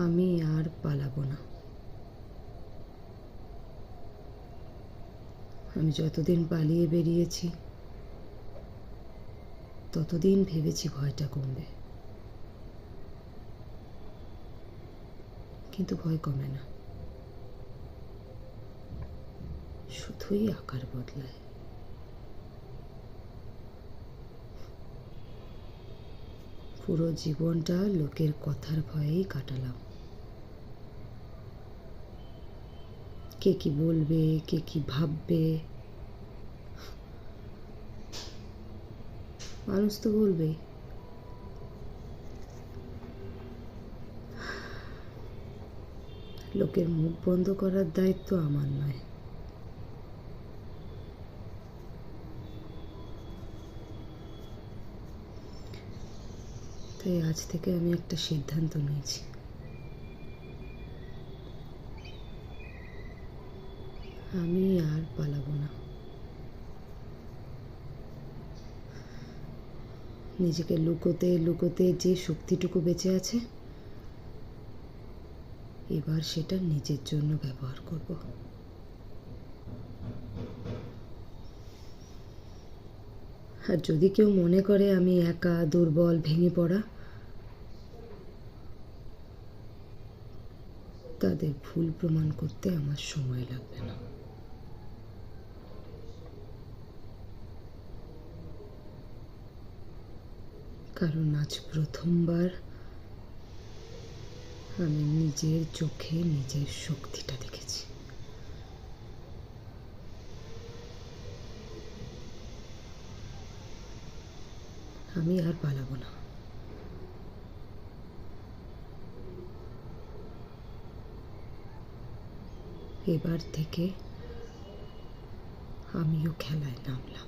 আমি আর পালাবো না। আমি যতদিন পালিয়ে বেরিয়েছি ততদিন ভেবেছি ভয়টা কমবে, কিন্তু ভয় কমে না, শুধুই আকার বদলায়। পুরো জীবনটা লোকের কথার ভয়েই কাটালাম। কে কি বলবে, কে কি ভাববে। মানুষ তো বলবে, লোকের মুখ বন্ধ করার দায়িত্ব আমার নয়। তাই আজ থেকে আমি একটা সিদ্ধান্ত নিয়েছি, আমি আর পালাবো না। নিজেকে লুকোতে লুকোতে যে শক্তিটুকু বেঁচে আছে, এবার সেটা নিজের জন্য ব্যবহার করব। আর যদি কেউ মনে করে আমি একা, দুর্বল, ভেঙে পড়া, তাদের ভুল প্রমাণ করতে আমার সময় লাগবে না। কারণ আজ প্রথমবার আমি নিজের চোখে নিজের শক্তিটা দেখেছি। আমি আর পালাবো না। এবার থেকে আমিও খেলায় নামলাম।